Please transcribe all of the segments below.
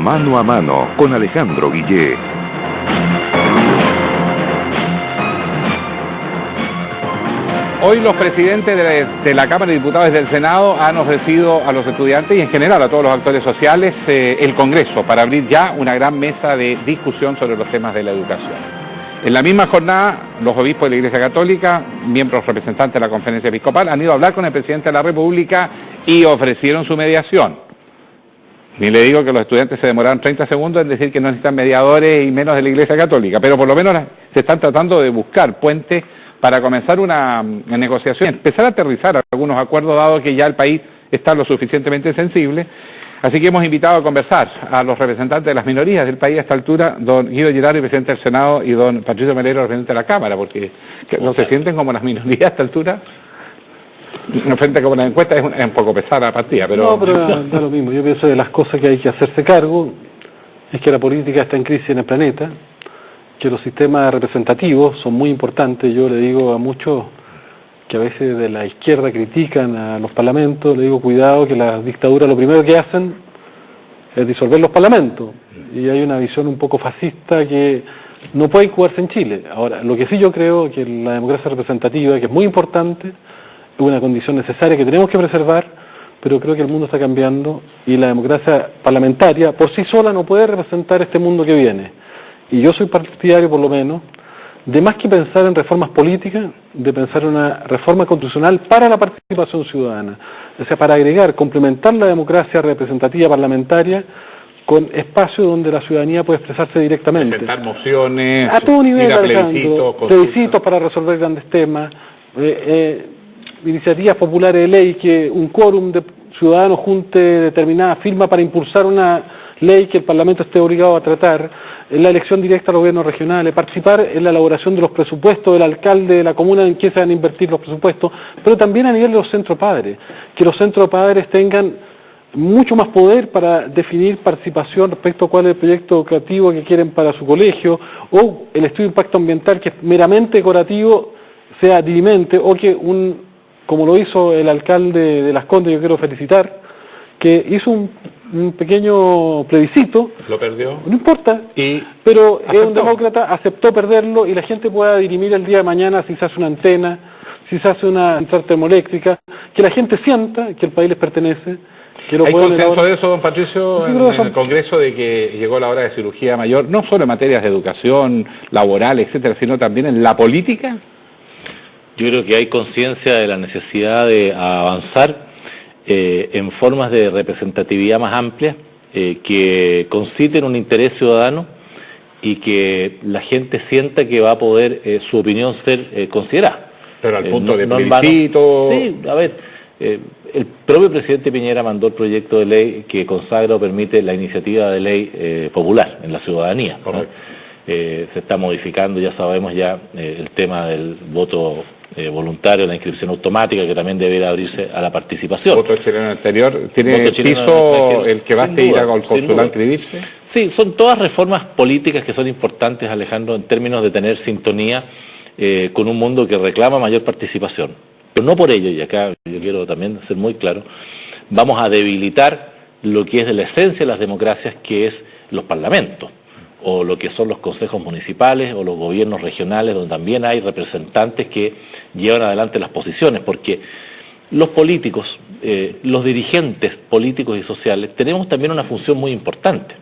Mano a Mano con Alejandro Guillé. Hoy los presidentes de la Cámara de Diputados y del Senado han ofrecido a los estudiantes y en general a todos los actores sociales el Congreso para abrir ya una gran mesa de discusión sobre los temas de la educación. En la misma jornada, los obispos de la Iglesia Católica, miembros representantes de la Conferencia Episcopal, han ido a hablar con el presidente de la República y ofrecieron su mediación. Ni le digo que los estudiantes se demoraron 30 segundos en decir que no necesitan mediadores y menos de la Iglesia Católica, pero por lo menos se están tratando de buscar puentes para comenzar una negociación, empezar a aterrizar algunos acuerdos, dado que ya el país está lo suficientemente sensible. Así que hemos invitado a conversar a los representantes de las minorías del país a esta altura, don Guido Girardi, presidente del Senado, y don Patricio Melero, representante de la Cámara, porque no se sienten como las minorías a esta altura. No frente como la encuesta es un poco pesada la partida, pero... No, pero da lo mismo. Yo pienso que las cosas que hay que hacerse cargo es que la política está en crisis en el planeta, que los sistemas representativos son muy importantes. Yo le digo a muchos que a veces de la izquierda critican a los parlamentos, le digo cuidado que las dictaduras lo primero que hacen es disolver los parlamentos. Y hay una visión un poco fascista que no puede jugarse en Chile. Ahora, lo que sí yo creo que la democracia representativa, que es muy importante, es una condición necesaria que tenemos que preservar, pero creo que el mundo está cambiando y la democracia parlamentaria por sí sola no puede representar este mundo que viene. Y yo soy partidario, por lo menos, de más que pensar en reformas políticas, de pensar en una reforma constitucional para la participación ciudadana. O sea, para agregar, complementar la democracia representativa parlamentaria con espacios donde la ciudadanía puede expresarse directamente. Presentar mociones, a todo nivel, ir a Alejandro, plebiscitos para resolver grandes temas, iniciativas populares de ley, que un quórum de ciudadanos junte determinada firma para impulsar una ley que el Parlamento esté obligado a tratar, la elección directa a los gobiernos regionales, participar en la elaboración de los presupuestos del alcalde de la comuna en que se van a invertir los presupuestos, pero también a nivel de los centros padres, que los centros padres tengan mucho más poder para definir participación respecto a cuál es el proyecto educativo que quieren para su colegio, o el estudio de impacto ambiental, que es meramente decorativo, sea dirimente, o que como lo hizo el alcalde de Las Condes, yo quiero felicitar, que hizo un pequeño plebiscito. Lo perdió. No importa, pero es un demócrata, aceptó perderlo y la gente pueda dirimir el día de mañana si se hace una antena, si se hace una central termoeléctrica, que la gente sienta que el país les pertenece. Que lo ¿Hay pueden consenso elaborar. de eso, don Patricio, en el Congreso, de que llegó la hora de cirugía mayor, no solo en materias de educación, laboral, etcétera, sino también en la política? Yo creo que hay conciencia de la necesidad de avanzar en formas de representatividad más amplias, que conciten un interés ciudadano y que la gente sienta que va a poder su opinión ser considerada. Pero al punto de plebiscito... Sí, a ver, el propio presidente Piñera mandó el proyecto de ley que consagra o permite la iniciativa de ley popular en la ciudadanía, ¿no? Se está modificando, ya sabemos el tema del voto voluntario, la inscripción automática, que también deberá abrirse a la participación. ¿Voto chileno anterior? ¿Tiene piso el que baste ir al consulado a inscribirse? Sí, son todas reformas políticas que son importantes, Alejandro, en términos de tener sintonía con un mundo que reclama mayor participación. Pero no por ello, y acá yo quiero también ser muy claro, vamos a debilitar lo que es de la esencia de las democracias, que es los parlamentos, o lo que son los consejos municipales o los gobiernos regionales, donde también hay representantes que llevan adelante las posiciones, porque los políticos, los dirigentes políticos y sociales, tenemos también una función muy importante,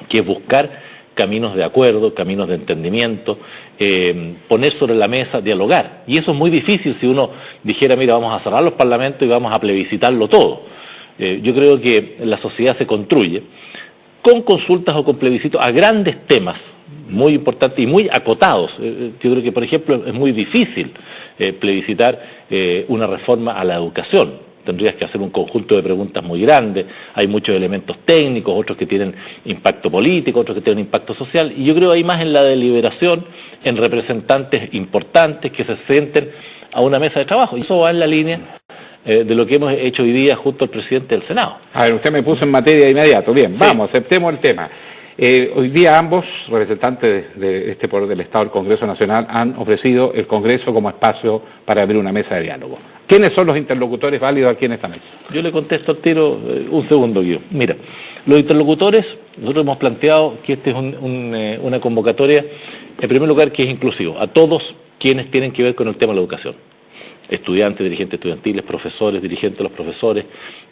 que es buscar caminos de acuerdo, caminos de entendimiento, poner sobre la mesa, dialogar. Y eso es muy difícil si uno dijera, mira, vamos a cerrar los parlamentos y vamos a plebiscitarlo todo. Yo creo que la sociedad se construye con consultas o con plebiscitos a grandes temas muy importantes y muy acotados. Yo creo que, por ejemplo, es muy difícil plebiscitar una reforma a la educación. Tendrías que hacer un conjunto de preguntas muy grandes, hay muchos elementos técnicos, otros que tienen impacto político, otros que tienen impacto social, y yo creo ahí más en la deliberación, en representantes importantes que se sienten a una mesa de trabajo, y eso va en la línea de lo que hemos hecho hoy día junto al presidente del Senado. A ver, usted me puso en materia de inmediato. Bien, sí. Vamos, aceptemos el tema. Hoy día ambos representantes de este poder del Estado, el Congreso Nacional, han ofrecido el Congreso como espacio para abrir una mesa de diálogo. ¿Quiénes son los interlocutores válidos aquí en esta mesa? Yo le contesto al tiro un segundo, Guido. Mira, Los interlocutores, nosotros hemos planteado que esta es una convocatoria, en primer lugar, que es inclusivo, a todos quienes tienen que ver con el tema de la educación. Estudiantes, dirigentes estudiantiles, profesores, dirigentes de los profesores,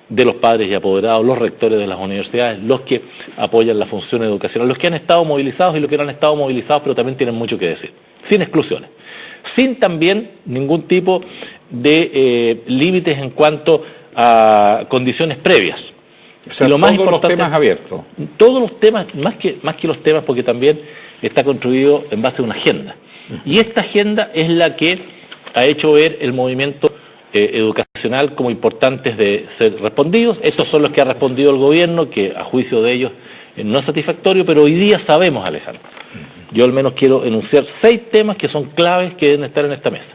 de los padres y apoderados, los rectores de las universidades, los que apoyan la función educacional, los que han estado movilizados y los que no han estado movilizados, pero también tienen mucho que decir, sin exclusiones, sin también ningún tipo de límites en cuanto a condiciones previas. O sea, y lo más todos importante, los temas abiertos. Todos los temas, más que los temas, porque también está construido en base a una agenda. Y esta agenda es la que ha hecho ver el movimiento educacional como importantes de ser respondidos. Estos son los que ha respondido el gobierno, que a juicio de ellos no es satisfactorio, pero hoy día sabemos, Alejandro. Yo al menos quiero enunciar 6 temas que son claves que deben estar en esta mesa.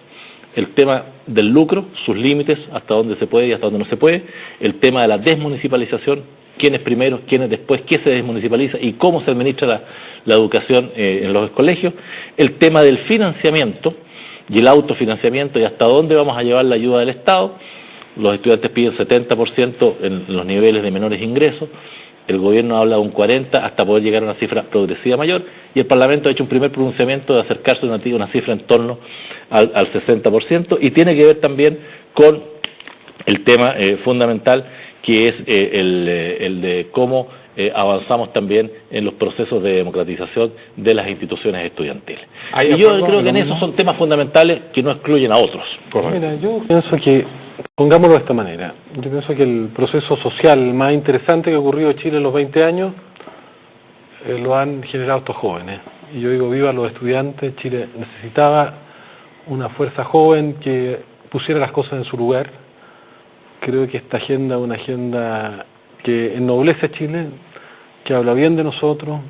El tema del lucro, sus límites, hasta dónde se puede y hasta dónde no se puede. El tema de la desmunicipalización, quiénes primero, quiénes después, qué se desmunicipaliza y cómo se administra la educación en los colegios. El tema del financiamiento y el autofinanciamiento y hasta dónde vamos a llevar la ayuda del Estado. Los estudiantes piden 70% en los niveles de menores ingresos. El gobierno habla de un 40% hasta poder llegar a una cifra progresiva mayor, y el Parlamento ha hecho un primer pronunciamiento de acercarse a una cifra en torno al 60%, y tiene que ver también con el tema fundamental, que es el de cómo avanzamos también en los procesos de democratización de las instituciones estudiantiles. Y yo creo que en esos son temas fundamentales que no excluyen a otros. Mira, yo pienso que, pongámoslo de esta manera, yo pienso que el proceso social más interesante que ha ocurrido en Chile en los 20 años lo han generado estos jóvenes. Y yo digo, viva los estudiantes. Chile necesitaba una fuerza joven que pusiera las cosas en su lugar. Creo que esta agenda es una agenda que ennoblece a Chile, que habla bien de nosotros,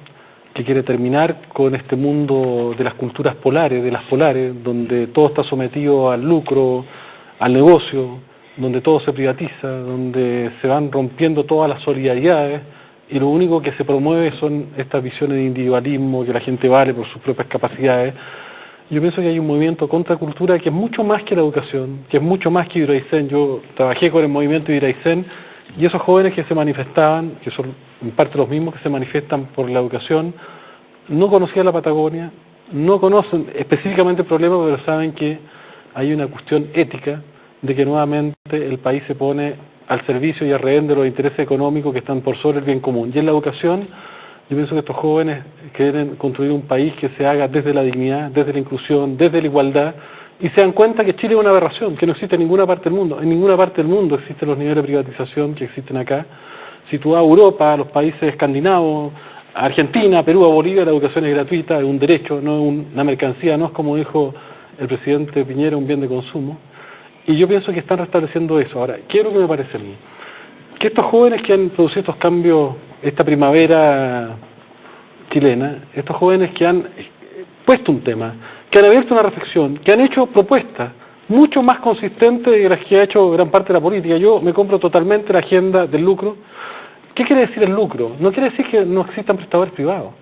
que quiere terminar con este mundo de las culturas polares, de las polares, donde todo está sometido al lucro, al negocio, donde todo se privatiza, donde se van rompiendo todas las solidaridades, y lo único que se promueve son estas visiones de individualismo, que la gente vale por sus propias capacidades. Yo pienso que hay un movimiento contra cultura que es mucho más que la educación, que es mucho más que Ibraicén. Yo trabajé con el movimiento Ibraicén, y esos jóvenes que se manifestaban, que son en parte los mismos que se manifiestan por la educación, no conocían la Patagonia, no conocen específicamente el problema, pero saben que hay una cuestión ética de que nuevamente el país se pone al servicio y al rehén de los intereses económicos que están por sobre el bien común. Y en la educación, yo pienso que estos jóvenes quieren construir un país que se haga desde la dignidad, desde la inclusión, desde la igualdad, y se dan cuenta que Chile es una aberración, que no existe en ninguna parte del mundo. En ninguna parte del mundo existen los niveles de privatización que existen acá. Si tú vas a Europa, a los países escandinavos, a Argentina, a Perú, a Bolivia, la educación es gratuita, es un derecho, no es una mercancía, no es, como dijo el presidente Piñera, un bien de consumo. Y yo pienso que están restableciendo eso. Ahora, ¿qué es lo que me parece a mí? Que estos jóvenes que han producido estos cambios, esta primavera chilena, estos jóvenes que han puesto un tema, que han abierto una reflexión, que han hecho propuestas mucho más consistentes de las que ha hecho gran parte de la política. Yo me compro totalmente la agenda del lucro. ¿Qué quiere decir el lucro? No quiere decir que no existan prestadores privados.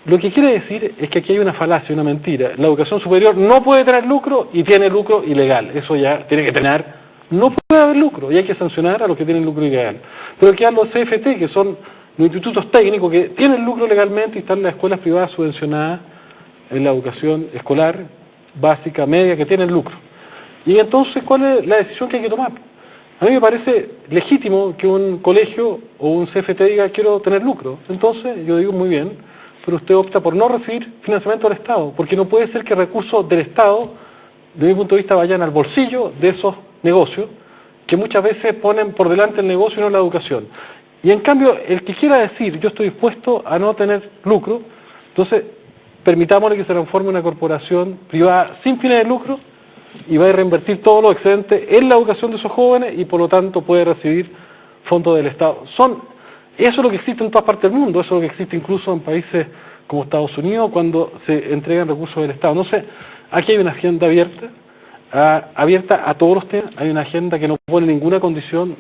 Lo que quiere decir es que aquí hay una falacia, una mentira. La educación superior no puede tener lucro y tiene lucro ilegal. Eso ya tiene que tener. No puede haber lucro y hay que sancionar a los que tienen lucro ilegal. Pero que a los CFT, que son los institutos técnicos que tienen lucro legalmente y están en las escuelas privadas subvencionadas en la educación escolar, básica, media, que tienen lucro. Y entonces, ¿cuál es la decisión que hay que tomar? A mí me parece legítimo que un colegio o un CFT diga quiero tener lucro. Entonces, yo digo muy bien, pero usted opta por no recibir financiamiento del Estado, porque no puede ser que recursos del Estado, de mi punto de vista, vayan al bolsillo de esos negocios, que muchas veces ponen por delante el negocio y no la educación. Y en cambio, el que quiera decir yo estoy dispuesto a no tener lucro, entonces permitámosle que se transforme en una corporación privada sin fines de lucro y va a reinvertir todos los excedentes en la educación de esos jóvenes y por lo tanto puede recibir fondos del Estado. Eso es lo que existe en todas partes del mundo, eso es lo que existe incluso en países como Estados Unidos cuando se entregan recursos del Estado. Entonces, aquí hay una agenda abierta a todos los temas, hay una agenda que no pone ninguna condición.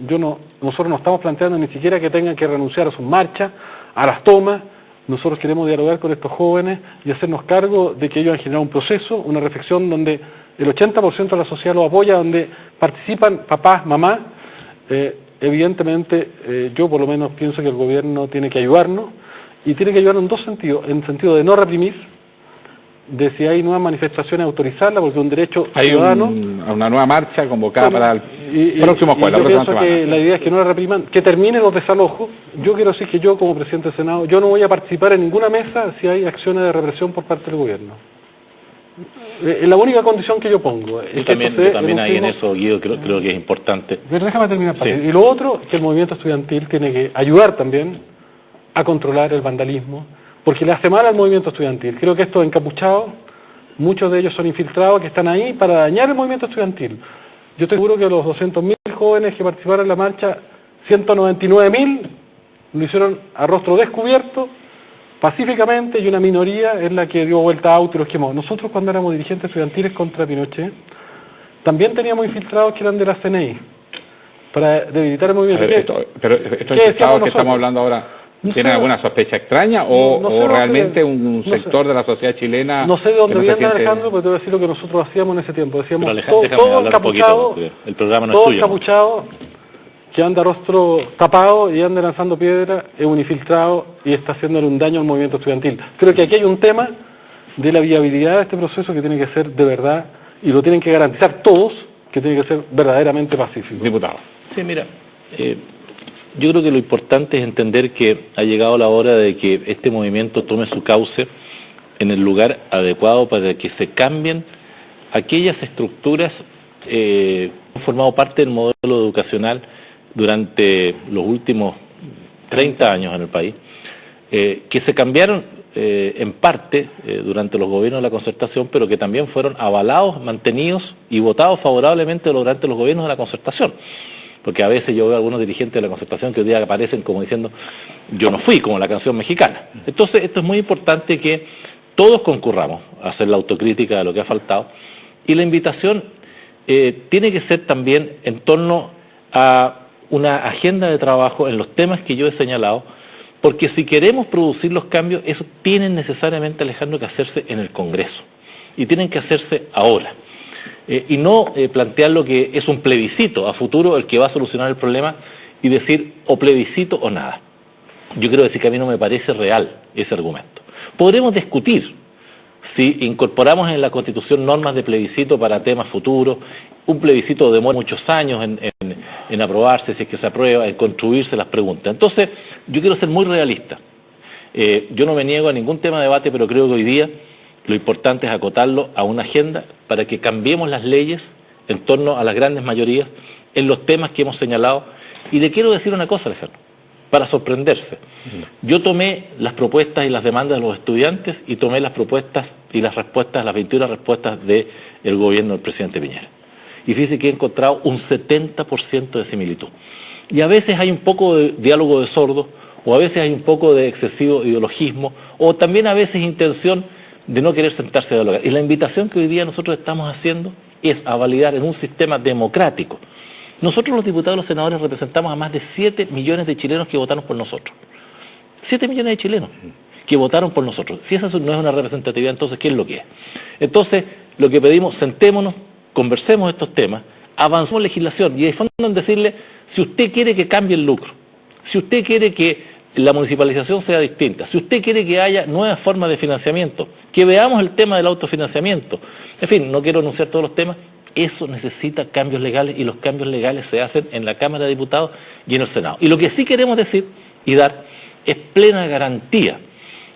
Nosotros no estamos planteando ni siquiera que tengan que renunciar a sus marchas, a las tomas. Nosotros queremos dialogar con estos jóvenes y hacernos cargo de que ellos han generado un proceso, una reflexión donde el 80% de la sociedad los apoya, donde participan papás, mamás, evidentemente yo por lo menos pienso que el gobierno tiene que ayudarnos, y tiene que ayudarnos en dos sentidos, en el sentido de no reprimir, de si hay nuevas manifestaciones autorizarlas, porque es un derecho Hay ciudadano. una nueva marcha convocada para el próximo jueves, la yo próxima pienso semana. que la idea es que no la repriman, que terminen los desalojos. Yo quiero decir que yo como presidente del Senado, yo no voy a participar en ninguna mesa si hay acciones de represión por parte del gobierno. Es la única condición que yo pongo. Yo también ahí en eso, Guido, creo que es importante. Pero déjame terminar. Sí. Y lo otro, que el movimiento estudiantil tiene que ayudar también a controlar el vandalismo, porque le hace mal al movimiento estudiantil. Creo que estos encapuchados, muchos de ellos son infiltrados que están ahí para dañar el movimiento estudiantil. Yo estoy seguro que los 200.000 jóvenes que participaron en la marcha, 199.000 lo hicieron a rostro descubierto, pacíficamente, y una minoría es la que dio vuelta a auto y los quemó. Nosotros cuando éramos dirigentes estudiantiles contra Pinochet, también teníamos infiltrados que eran de la CNI, para debilitar el movimiento. Pero estos infiltrados que estamos hablando ahora, ¿tienen alguna sospecha extraña o realmente un sector de la sociedad chilena? No sé de dónde viene Alejandro, pero te voy a decir lo que nosotros hacíamos en ese tiempo. Decíamos, todos encapuchados, el programa no todos es tuyo. encapuchados, que anda rostro tapado y anda lanzando piedra, es un infiltrado y está haciéndole un daño al movimiento estudiantil. Creo que aquí hay un tema de la viabilidad de este proceso que tiene que ser de verdad, y lo tienen que garantizar todos, que tiene que ser verdaderamente pacífico. Diputado. Sí, mira, yo creo que lo importante es entender que ha llegado la hora de que este movimiento tome su cauce en el lugar adecuado para que se cambien aquellas estructuras que han formado parte del modelo educacional durante los últimos 30 años en el país, que se cambiaron en parte durante los gobiernos de la concertación, pero que también fueron avalados, mantenidos y votados favorablemente durante los gobiernos de la concertación. Porque a veces yo veo a algunos dirigentes de la concertación que hoy día aparecen como diciendo, yo no fui, como la canción mexicana. Entonces, esto es muy importante que todos concurramos a hacer la autocrítica de lo que ha faltado, y la invitación tiene que ser también en torno a una agenda de trabajo en los temas que yo he señalado, porque si queremos producir los cambios, eso tienen necesariamente, Alejandro, que hacerse en el Congreso, y tienen que hacerse ahora. Y no plantear lo que es un plebiscito a futuro el que va a solucionar el problema y decir o plebiscito o nada. Yo quiero decir que a mí no me parece real ese argumento. Podremos discutir si incorporamos en la Constitución normas de plebiscito para temas futuros. Un plebiscito demora muchos años en aprobarse, si es que se aprueba, en construirse las preguntas. Entonces, yo quiero ser muy realista. Yo no me niego a ningún tema de debate, pero creo que hoy día lo importante es acotarlo a una agenda para que cambiemos las leyes en torno a las grandes mayorías en los temas que hemos señalado. Y le quiero decir una cosa, Alejandro, para sorprenderse. Yo tomé las propuestas y las demandas de los estudiantes y tomé las propuestas y las respuestas, las 21 respuestas del gobierno del presidente Piñera. Y fíjese que he encontrado un 70% de similitud. Y a veces hay un poco de diálogo de sordos, o a veces hay un poco de excesivo ideologismo, o también a veces intención de no querer sentarse a dialogar. Y la invitación que hoy día nosotros estamos haciendo es a validar en un sistema democrático. Nosotros los diputados y los senadores representamos a más de 7 millones de chilenos que votaron por nosotros. 7 millones de chilenos que votaron por nosotros. Si esa no es una representatividad, entonces, ¿qué es lo que es? Entonces, lo que pedimos, sentémonos, conversemos estos temas, avancemos legislación, y de fondo en decirle, si usted quiere que cambie el lucro, si usted quiere que la municipalización sea distinta, si usted quiere que haya nuevas formas de financiamiento, que veamos el tema del autofinanciamiento, en fin, no quiero anunciar todos los temas, eso necesita cambios legales, y los cambios legales se hacen en la Cámara de Diputados y en el Senado. Y lo que sí queremos decir y dar es plena garantía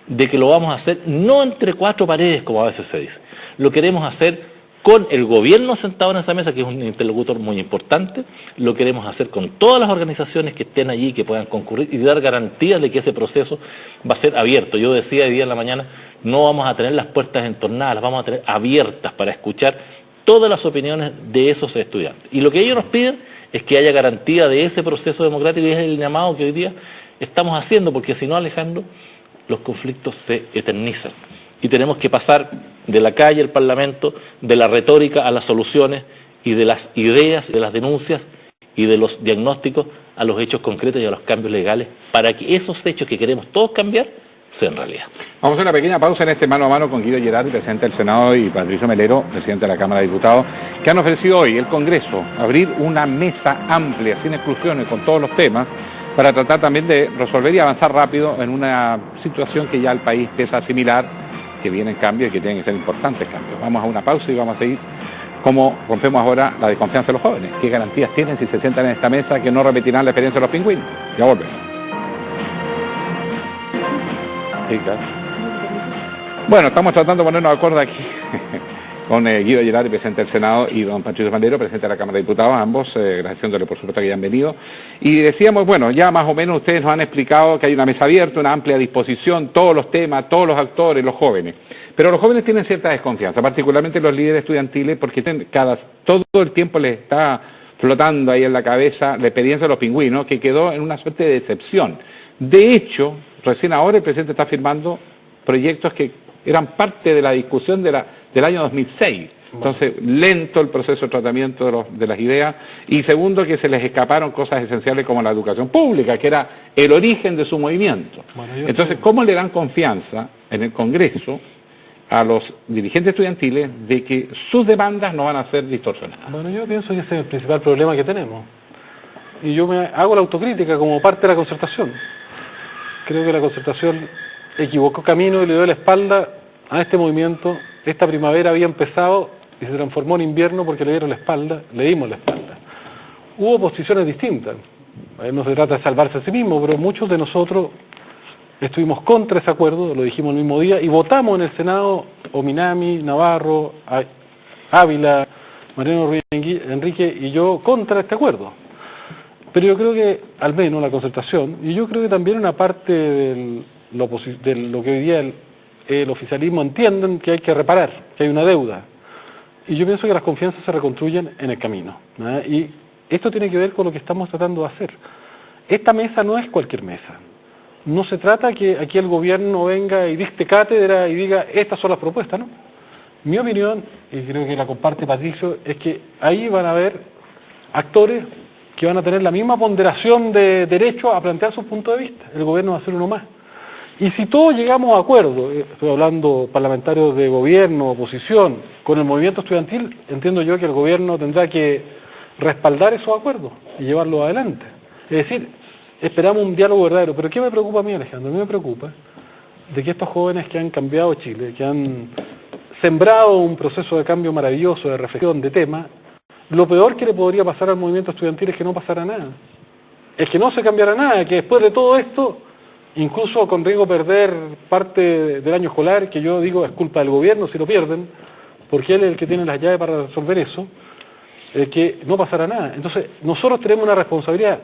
de que lo vamos a hacer no entre cuatro paredes, como a veces se dice, lo queremos hacer con el gobierno sentado en esa mesa, que es un interlocutor muy importante, lo queremos hacer con todas las organizaciones que estén allí, que puedan concurrir, y dar garantías de que ese proceso va a ser abierto. Yo decía hoy día en la mañana, no vamos a tener las puertas entornadas, las vamos a tener abiertas para escuchar todas las opiniones de esos estudiantes. Y lo que ellos nos piden es que haya garantía de ese proceso democrático, y es el llamado que hoy día estamos haciendo, porque si no, Alejandro, los conflictos se eternizan. Y tenemos que pasar de la calle al Parlamento, de la retórica a las soluciones, y de las ideas, de las denuncias y de los diagnósticos a los hechos concretos y a los cambios legales, para que esos hechos que queremos todos cambiar sean realidad. Vamos a hacer una pequeña pausa en este mano a mano con Guido Gerardi, presidente del Senado, y Patricio Melero, presidente de la Cámara de Diputados, que han ofrecido hoy el Congreso abrir una mesa amplia, sin exclusiones, con todos los temas, para tratar también de resolver y avanzar rápido en una situación que ya el país empieza a asimilar, que vienen cambios y que tienen que ser importantes cambios. Vamos a una pausa y vamos a seguir cómo rompemos ahora la desconfianza de los jóvenes. ¿Qué garantías tienen si se sientan en esta mesa que no repetirán la experiencia de los pingüinos? Ya volvemos. Sí, claro. Bueno, estamos tratando de ponernos de acuerdo aquí con Guido Gerardi, presidente del Senado, y don Patricio Melero, presidente de la Cámara de Diputados, ambos, agradeciéndole por supuesto que hayan venido. Y decíamos, bueno, ya más o menos ustedes nos han explicado que hay una mesa abierta, una amplia disposición, todos los temas, todos los actores, los jóvenes. Pero los jóvenes tienen cierta desconfianza, particularmente los líderes estudiantiles, porque todo el tiempo les está flotando ahí en la cabeza la experiencia de los pingüinos, que quedó en una suerte de decepción. De hecho, recién ahora el presidente está firmando proyectos que eran parte de la discusión del año 2006. Entonces, lento el proceso de tratamiento de las ideas. Y segundo, que se les escaparon cosas esenciales como la educación pública, que era el origen de su movimiento. Entonces, ¿cómo le dan confianza en el Congreso a los dirigentes estudiantiles de que sus demandas no van a ser distorsionadas? Bueno, yo pienso que ese es el principal problema que tenemos. Y yo me hago la autocrítica como parte de la concertación. Creo que la concertación equivocó camino y le dio la espalda a este movimiento. Esta primavera había empezado y se transformó en invierno porque le dieron la espalda, le dimos la espalda. Hubo posiciones distintas. No se trata de salvarse a sí mismo, pero muchos de nosotros estuvimos contra ese acuerdo, lo dijimos el mismo día, y votamos en el Senado, Ominami, Navarro, Ávila, Mariano Ruiz Enrique y yo contra este acuerdo. Pero yo creo que, al menos la concertación, y yo creo que también una parte de lo que hoy día el oficialismo entienden que hay que reparar, que hay una deuda. Y yo pienso que las confianzas se reconstruyen en el camino, ¿no? Y esto tiene que ver con lo que estamos tratando de hacer. Esta mesa no es cualquier mesa. No se trata que aquí el gobierno venga y dicte cátedra y diga, estas son las propuestas, ¿no? Mi opinión, y creo que la comparte Patricio, es que ahí van a haber actores que van a tener la misma ponderación de derecho a plantear sus puntos de vista. El gobierno va a ser uno más. Y si todos llegamos a acuerdo, estoy hablando parlamentarios de gobierno, oposición, con el movimiento estudiantil, entiendo yo que el gobierno tendrá que respaldar esos acuerdos y llevarlos adelante. Es decir, esperamos un diálogo verdadero. Pero ¿qué me preocupa a mí, Alejandro? A mí me preocupa de que estos jóvenes que han cambiado Chile, que han sembrado un proceso de cambio maravilloso, de reflexión, de tema, lo peor que le podría pasar al movimiento estudiantil es que no pasara nada. Es que no se cambiara nada, que después de todo esto, incluso con riesgo de perder parte del año escolar, que yo digo es culpa del gobierno si lo pierden, porque él es el que tiene las llaves para resolver eso, que no pasará nada. Entonces, nosotros tenemos una responsabilidad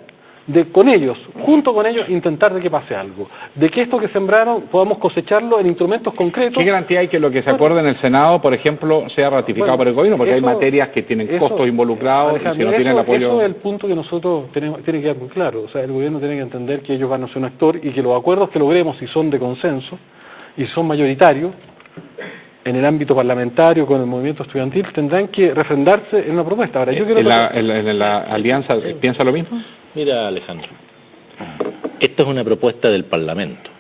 de con ellos, junto con ellos, intentar de que pase algo. De que esto que sembraron podamos cosecharlo en instrumentos concretos. ¿Qué garantía hay que lo que se acuerde en el Senado, por ejemplo, sea ratificado por el gobierno? Porque hay materias que tienen costos involucrados y si no tienen el apoyo... Eso es el punto que nosotros tiene que quedar muy claro. O sea, el gobierno tiene que entender que ellos van a ser un actor y que los acuerdos que logremos, si son de consenso y son mayoritarios, en el ámbito parlamentario, con el movimiento estudiantil, tendrán que refrendarse en una propuesta. Ahora, yo quiero... ¿En la alianza piensa lo mismo? Mira, Alejandro, esta es una propuesta del Parlamento,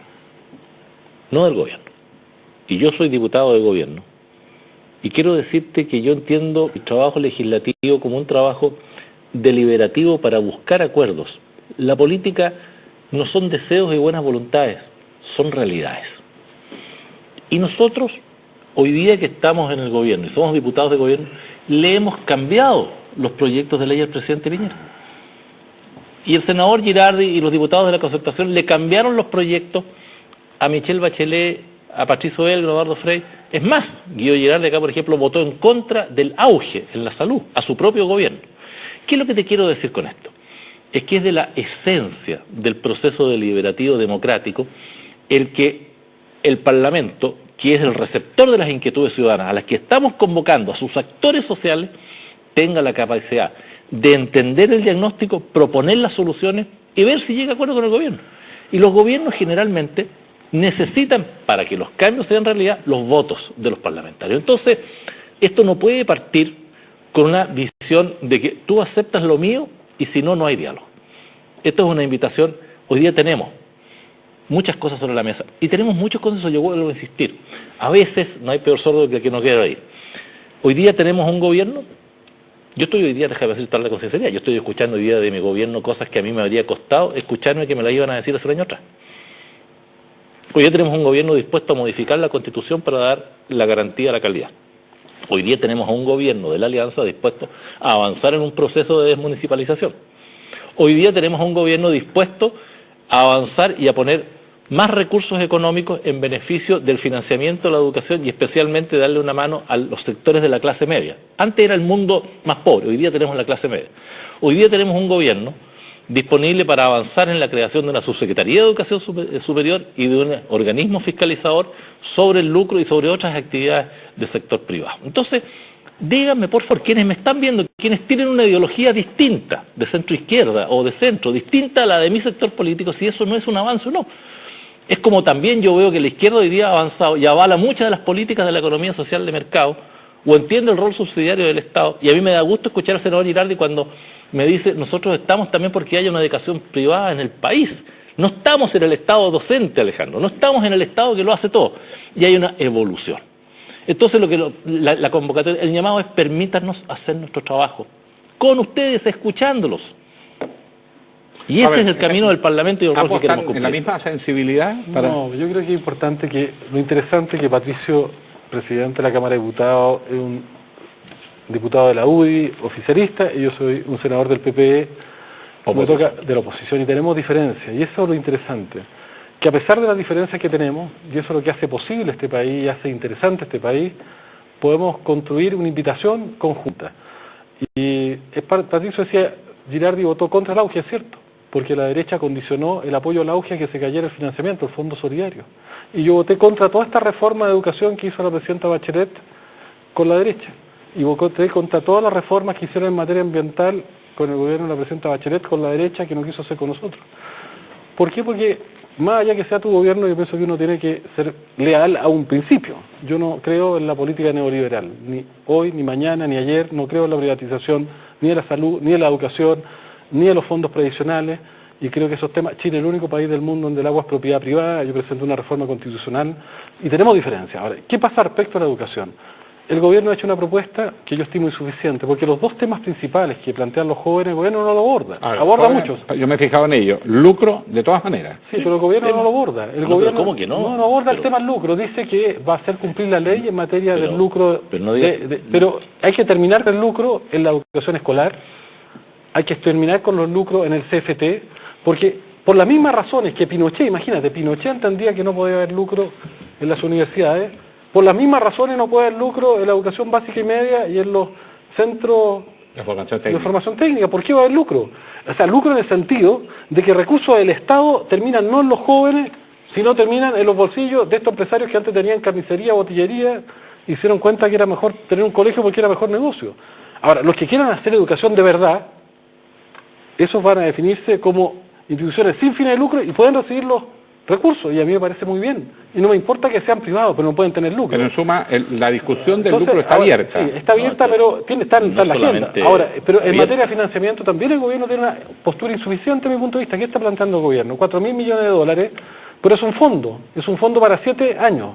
no del gobierno. Y yo soy diputado del gobierno. Y quiero decirte que yo entiendo el trabajo legislativo como un trabajo deliberativo para buscar acuerdos. La política no son deseos y buenas voluntades, son realidades. Y nosotros, hoy día que estamos en el gobierno y somos diputados de gobierno, le hemos cambiado los proyectos de ley al presidente Piñera. Y el senador Girardi y los diputados de la concertación le cambiaron los proyectos a Michelle Bachelet, a Patricio Elgo, a Eduardo Frei. Es más, Guido Girardi acá, por ejemplo, votó en contra del auge en la salud a su propio gobierno. ¿Qué es lo que te quiero decir con esto? Es que es de la esencia del proceso deliberativo democrático el que el Parlamento, que es el receptor de las inquietudes ciudadanas, a las que estamos convocando a sus actores sociales, tenga la capacidad de entender el diagnóstico, proponer las soluciones y ver si llega a acuerdo con el gobierno. Y los gobiernos generalmente necesitan, para que los cambios sean realidad, los votos de los parlamentarios. Entonces, esto no puede partir con una visión de que tú aceptas lo mío y si no, no hay diálogo. Esto es una invitación. Hoy día tenemos muchas cosas sobre la mesa. Y tenemos muchos consensos, yo vuelvo a insistir. A veces no hay peor sordo que el que no quiere oír. Hoy día tenemos un gobierno, yo estoy hoy día, déjame decirte con sinceridad, yo estoy escuchando hoy día de mi gobierno cosas que a mí me habría costado escucharme que me las iban a decir hace un año atrás. Hoy día tenemos un gobierno dispuesto a modificar la Constitución para dar la garantía a la calidad. Hoy día tenemos a un gobierno de la Alianza dispuesto a avanzar en un proceso de desmunicipalización. Hoy día tenemos a un gobierno dispuesto a avanzar y a poner más recursos económicos en beneficio del financiamiento de la educación y especialmente darle una mano a los sectores de la clase media. Antes era el mundo más pobre, hoy día tenemos la clase media. Hoy día tenemos un gobierno disponible para avanzar en la creación de una subsecretaría de educación superior y de un organismo fiscalizador sobre el lucro y sobre otras actividades del sector privado. Entonces, díganme por favor, quienes me están viendo, quienes tienen una ideología distinta, de centro izquierda o de centro, distinta a la de mi sector político, si eso no es un avance o no. Es como también yo veo que la izquierda hoy día ha avanzado y avala muchas de las políticas de la economía social de mercado o entiende el rol subsidiario del Estado. Y a mí me da gusto escuchar al senador Girardi cuando me dice, nosotros estamos también porque haya una educación privada en el país. No estamos en el Estado docente, Alejandro, no estamos en el Estado que lo hace todo. Y hay una evolución. Entonces la convocatoria, el llamado es permítanos hacer nuestro trabajo con ustedes, escuchándolos. Y ese es el camino del Parlamento y el rol que queremos cumplir. ¿En la misma sensibilidad? No, yo creo que es importante lo interesante que Patricio, presidente de la Cámara de Diputados, es un diputado de la UDI, oficialista, y yo soy un senador del PPE, me toca de la oposición, y tenemos diferencias, y eso es lo interesante, que a pesar de las diferencias que tenemos, y eso es lo que hace posible este país, y hace interesante este país, podemos construir una invitación conjunta. Y Patricio decía, Girardi votó contra el auge, es cierto, porque la derecha condicionó el apoyo al auge a que se cayera el financiamiento, el Fondo Solidario. Y yo voté contra toda esta reforma de educación que hizo la presidenta Bachelet con la derecha. Y voté contra todas las reformas que hicieron en materia ambiental con el gobierno de la presidenta Bachelet con la derecha que no quiso hacer con nosotros. ¿Por qué? Porque más allá que sea tu gobierno, yo pienso que uno tiene que ser leal a un principio. Yo no creo en la política neoliberal, ni hoy, ni mañana, ni ayer, no creo en la privatización, ni de la salud, ni de la educación, ni de los fondos previsionales, y creo que esos temas, Chile es el único país del mundo donde el agua es propiedad privada, yo presenté una reforma constitucional, y tenemos diferencias. Ahora, ¿qué pasa respecto a la educación? El gobierno ha hecho una propuesta que yo estimo insuficiente, porque los dos temas principales que plantean los jóvenes, el gobierno no lo aborda, aborda muchos. Yo me he fijado en ello, lucro de todas maneras. Sí, pero el gobierno no lo aborda. El gobierno ¿cómo que no? No aborda el tema del lucro, dice que va a hacer cumplir la ley en materia del lucro, pero hay que terminar el lucro en la educación escolar, hay que terminar con los lucros en el CFT, porque por las mismas razones que Pinochet, imagínate, Pinochet entendía que no podía haber lucro en las universidades, por las mismas razones no puede haber lucro en la educación básica y media y en los centros de formación técnica. ¿Por qué va a haber lucro? O sea, lucro en el sentido de que recursos del Estado terminan no en los jóvenes, sino terminan en los bolsillos de estos empresarios que antes tenían carnicería, botillería, y se dieron cuenta que era mejor tener un colegio porque era mejor negocio. Ahora, los que quieran hacer educación de verdad, esos van a definirse como instituciones sin fines de lucro y pueden recibir los recursos, y a mí me parece muy bien. Y no me importa que sean privados, pero no pueden tener lucro. Pero en suma, la discusión del lucro está abierta. Sí, está abierta, pero está en la agenda. Ahora, pero en materia de financiamiento también el gobierno tiene una postura insuficiente a mi punto de vista. ¿Qué está planteando el gobierno? 4.000 millones de dólares, pero es un fondo para 7 años.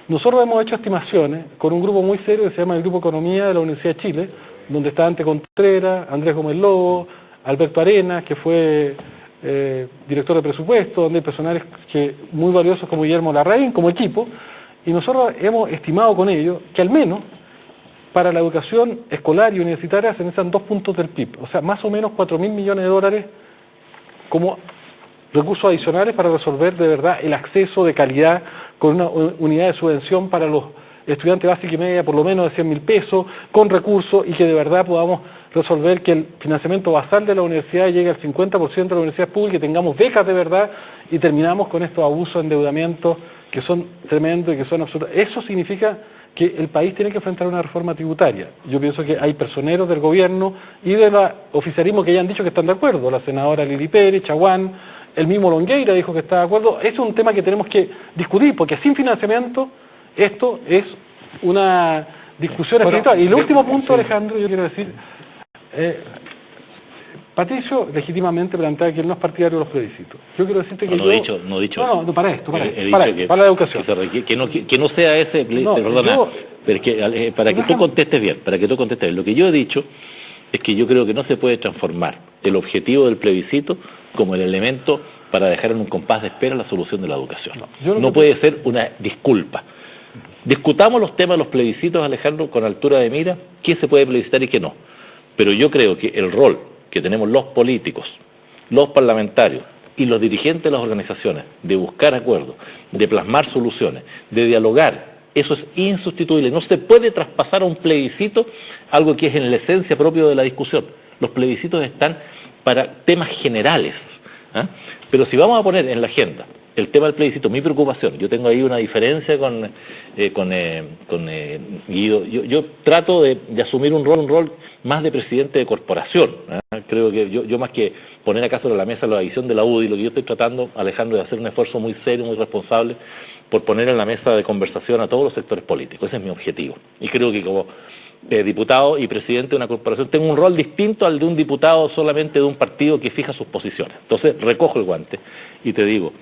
Nosotros hemos hecho estimaciones con un grupo muy serio que se llama el Grupo Economía de la Universidad de Chile, donde está Ante Contreras, Andrés Gómez Lobo, Alberto Arenas, que fue director de presupuesto, donde hay personajes muy valiosos como Guillermo Larraín, como equipo, y nosotros hemos estimado con ellos que al menos para la educación escolar y universitaria se necesitan 2 puntos del PIB, o sea, más o menos 4.000 millones de dólares como recursos adicionales para resolver de verdad el acceso de calidad con una unidad de subvención para los estudiantes básica y media por lo menos de 100.000 pesos, con recursos, y que de verdad podamos resolver que el financiamiento basal de la universidad llegue al 50% de la universidad pública y tengamos becas de verdad y terminamos con estos abusos de endeudamiento que son tremendos y que son absurdos. Eso significa que el país tiene que enfrentar una reforma tributaria. Yo pienso que hay personeros del gobierno y del oficialismo que ya han dicho que están de acuerdo. La senadora Lili Pérez, Chaguán, el mismo Longueira dijo que está de acuerdo. Es un tema que tenemos que discutir, porque sin financiamiento esto es una discusión espiritual. Y el último punto, Alejandro, yo quiero decir, Patricio legítimamente plantea que él no es partidario de los plebiscitos. Yo quiero decirte que no he dicho. No, para esto, He para la educación. Que no sea ese, perdona, pero para que tú contestes bien, lo que yo he dicho es que yo creo que no se puede transformar el objetivo del plebiscito como el elemento para dejar en un compás de espera la solución de la educación. No puede ser una disculpa. Discutamos los temas de los plebiscitos, Alejandro, con altura de mira, qué se puede plebiscitar y qué no. Pero yo creo que el rol que tenemos los políticos, los parlamentarios y los dirigentes de las organizaciones de buscar acuerdos, de plasmar soluciones, de dialogar, eso es insustituible. No se puede traspasar a un plebiscito algo que es en la esencia propia de la discusión. Los plebiscitos están para temas generales, ¿ah? Pero si vamos a poner en la agenda el tema del plebiscito, mi preocupación, yo tengo ahí una diferencia con Guido, yo trato de asumir un rol más de presidente de corporación, ¿eh? Creo que yo más que poner acaso sobre la mesa la visión de la UDI, lo que yo estoy tratando, Alejandro, de hacer un esfuerzo muy serio, muy responsable, por poner en la mesa de conversación a todos los sectores políticos, ese es mi objetivo, y creo que como diputado y presidente de una corporación tengo un rol distinto al de un diputado solamente de un partido que fija sus posiciones. Entonces recojo el guante y te digo,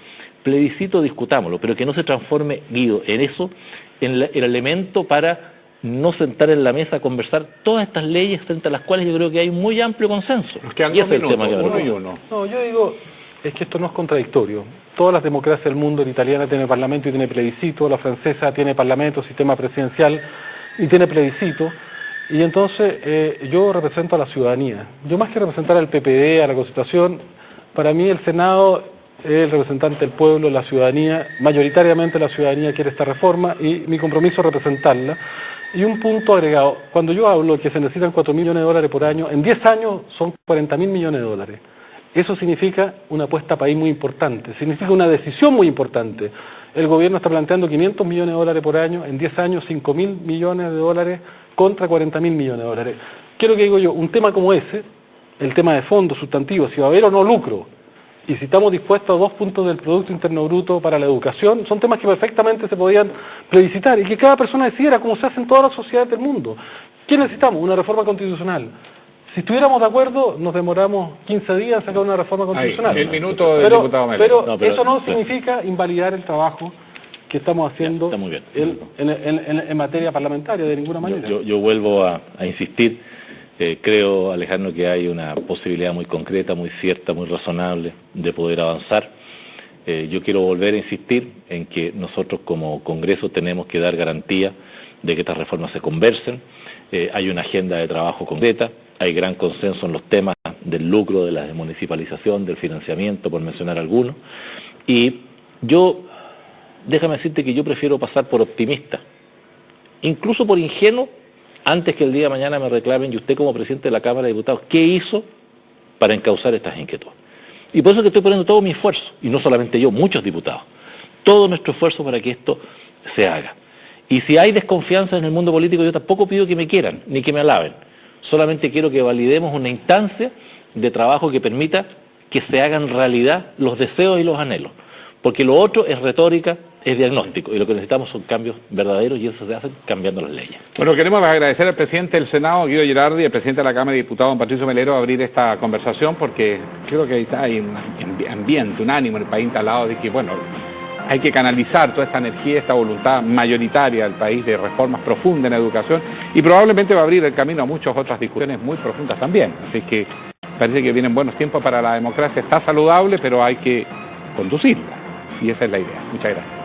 plebiscito discutámoslo, pero que no se transforme, Guido, en eso, en el elemento para no sentar en la mesa a conversar todas estas leyes frente a las cuales yo creo que hay un muy amplio consenso. Y ese es el tema que me preocupa. No, yo digo, es que esto no es contradictorio. Todas las democracias del mundo, la italiana tiene parlamento y tiene plebiscito, la francesa tiene parlamento, sistema presidencial y tiene plebiscito. Y entonces yo represento a la ciudadanía. Yo más que representar al PPD, a la Constitución, para mí el Senado es el representante del pueblo, la ciudadanía, mayoritariamente la ciudadanía quiere esta reforma y mi compromiso es representarla. Y un punto agregado, cuando yo hablo que se necesitan 4.000 millones de dólares por año, en 10 años son 40.000 millones de dólares. Eso significa una apuesta a país muy importante, significa una decisión muy importante. El gobierno está planteando 500 millones de dólares por año, en 10 años 5.000 millones de dólares contra 40.000 millones de dólares. ¿Qué es lo que digo yo? Un tema como ese, el tema de fondos sustantivos, si va a haber o no lucro, y si estamos dispuestos a 2 puntos del Producto Interno Bruto para la educación, son temas que perfectamente se podían plebiscitar y que cada persona decidiera como se hace en todas las sociedades del mundo. ¿Qué necesitamos? Una reforma constitucional. Si estuviéramos de acuerdo, nos demoramos 15 días en sacar una reforma constitucional. El minuto del diputado Melo. Pero eso no significa invalidar el trabajo que estamos haciendo en materia parlamentaria, de ninguna manera. Yo vuelvo a insistir, creo, Alejandro, que hay una posibilidad muy concreta, muy cierta, muy razonable de poder avanzar. Yo quiero volver a insistir en que nosotros como Congreso tenemos que dar garantía de que estas reformas se conversen. Hay una agenda de trabajo concreta, hay gran consenso en los temas del lucro, de la desmunicipalización, del financiamiento, por mencionar algunos. Y déjame decirte que yo prefiero pasar por optimista, incluso por ingenuo, antes que el día de mañana me reclamen, y usted como presidente de la Cámara de Diputados, ¿qué hizo para encauzar estas inquietudes? Y por eso que estoy poniendo todo mi esfuerzo, y no solamente yo, muchos diputados, todo nuestro esfuerzo para que esto se haga. Y si hay desconfianza en el mundo político, yo tampoco pido que me quieran, ni que me alaben. Solamente quiero que validemos una instancia de trabajo que permita que se hagan realidad los deseos y los anhelos. Porque lo otro es retórica, es diagnóstico, y lo que necesitamos son cambios verdaderos, y eso se hace cambiando las leyes. Bueno, queremos agradecer al presidente del Senado, Guido Girardi, y al presidente de la Cámara de Diputados, don Patricio Melero, a abrir esta conversación, porque creo que hay un ambiente, un ánimo en el país instalado de que, bueno, hay que canalizar toda esta energía, esta voluntad mayoritaria del país de reformas profundas en educación, y probablemente va a abrir el camino a muchas otras discusiones muy profundas también. Así que parece que vienen buenos tiempos para la democracia, está saludable, pero hay que conducirla, y esa es la idea. Muchas gracias.